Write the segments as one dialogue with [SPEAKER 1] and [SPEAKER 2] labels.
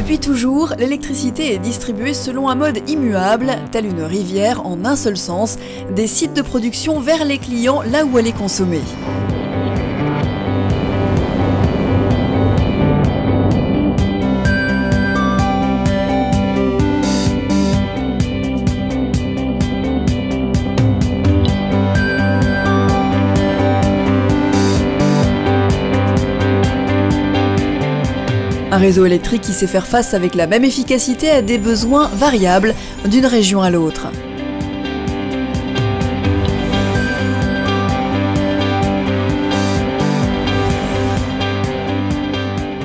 [SPEAKER 1] Depuis toujours, l'électricité est distribuée selon un mode immuable, tel une rivière en un seul sens, des sites de production vers les clients là où elle est consommée. Un réseau électrique qui sait faire face avec la même efficacité à des besoins variables d'une région à l'autre.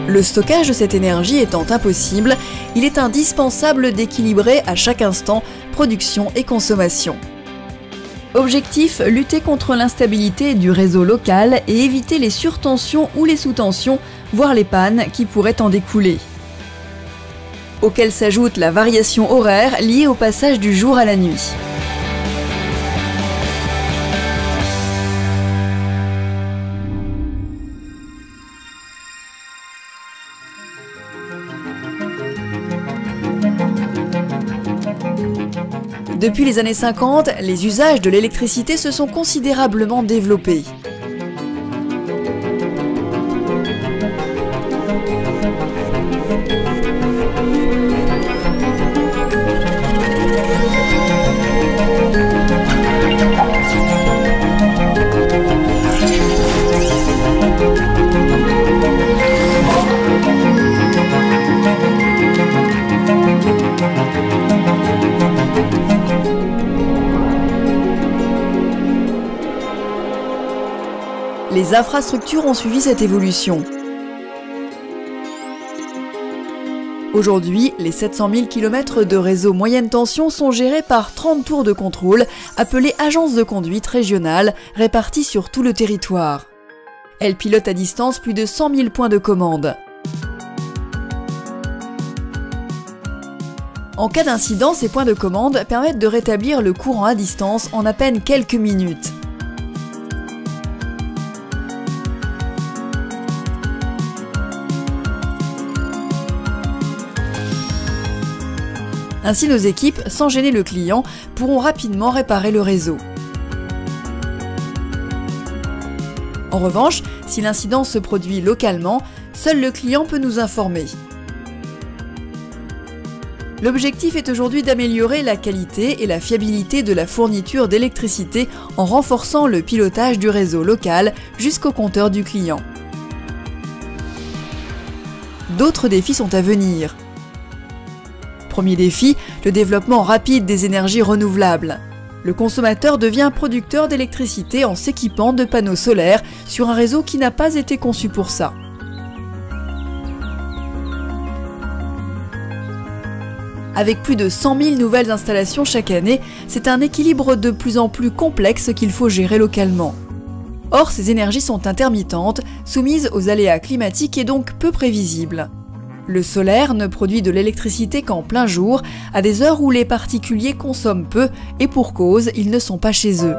[SPEAKER 1] Le stockage de cette énergie étant impossible, il est indispensable d'équilibrer à chaque instant production et consommation. Objectif, lutter contre l'instabilité du réseau local et éviter les surtensions ou les sous-tensions, voire les pannes qui pourraient en découler. Auquel s'ajoute la variation horaire liée au passage du jour à la nuit. Depuis les années 50, les usages de l'électricité se sont considérablement développés. Les infrastructures ont suivi cette évolution. Aujourd'hui, les 700 000 km de réseau moyenne tension sont gérés par 30 tours de contrôle, appelées agences de conduite régionales, réparties sur tout le territoire. Elles pilotent à distance plus de 100 000 points de commande. En cas d'incident, ces points de commande permettent de rétablir le courant à distance en à peine quelques minutes. Ainsi, nos équipes, sans gêner le client, pourront rapidement réparer le réseau. En revanche, si l'incident se produit localement, seul le client peut nous informer. L'objectif est aujourd'hui d'améliorer la qualité et la fiabilité de la fourniture d'électricité en renforçant le pilotage du réseau local jusqu'au compteur du client. D'autres défis sont à venir. Premier défi, le développement rapide des énergies renouvelables. Le consommateur devient producteur d'électricité en s'équipant de panneaux solaires sur un réseau qui n'a pas été conçu pour ça. Avec plus de 100 000 nouvelles installations chaque année, c'est un équilibre de plus en plus complexe qu'il faut gérer localement. Or, ces énergies sont intermittentes, soumises aux aléas climatiques et donc peu prévisibles. Le solaire ne produit de l'électricité qu'en plein jour, à des heures où les particuliers consomment peu, et pour cause, ils ne sont pas chez eux.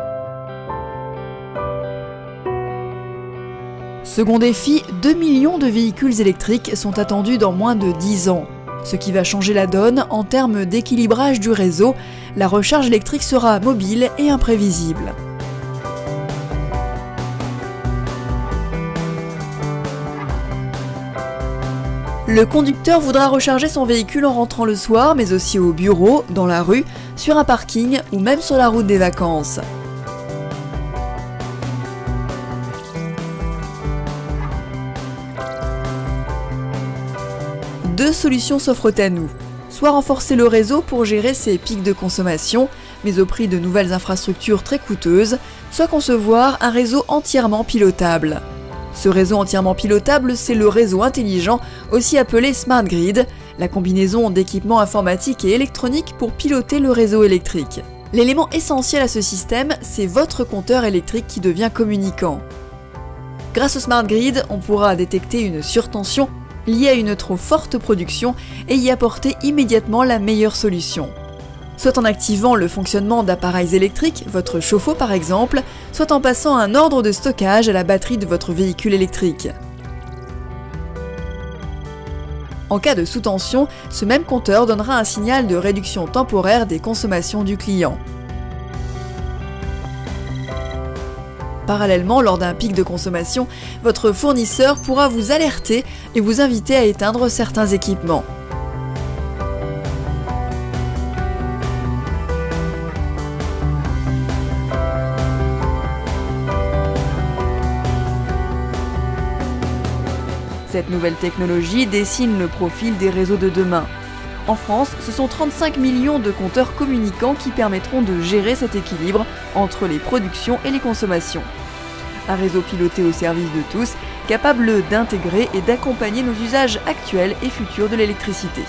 [SPEAKER 1] Second défi, 2 millions de véhicules électriques sont attendus dans moins de 10 ans. Ce qui va changer la donne en termes d'équilibrage du réseau, la recharge électrique sera mobile et imprévisible. Le conducteur voudra recharger son véhicule en rentrant le soir, mais aussi au bureau, dans la rue, sur un parking ou même sur la route des vacances. Deux solutions s'offrent à nous. Soit renforcer le réseau pour gérer ces pics de consommation, mais au prix de nouvelles infrastructures très coûteuses, soit concevoir un réseau entièrement pilotable. Ce réseau entièrement pilotable, c'est le réseau intelligent, aussi appelé Smart Grid, la combinaison d'équipements informatiques et électroniques pour piloter le réseau électrique. L'élément essentiel à ce système, c'est votre compteur électrique qui devient communicant. Grâce au Smart Grid, on pourra détecter une surtension liée à une trop forte production et y apporter immédiatement la meilleure solution. Soit en activant le fonctionnement d'appareils électriques, votre chauffe-eau par exemple, soit en passant un ordre de stockage à la batterie de votre véhicule électrique. En cas de sous-tension, ce même compteur donnera un signal de réduction temporaire des consommations du client. Parallèlement, lors d'un pic de consommation, votre fournisseur pourra vous alerter et vous inviter à éteindre certains équipements. Cette nouvelle technologie dessine le profil des réseaux de demain. En France, ce sont 35 millions de compteurs communicants qui permettront de gérer cet équilibre entre les productions et les consommations. Un réseau piloté au service de tous, capable d'intégrer et d'accompagner nos usages actuels et futurs de l'électricité.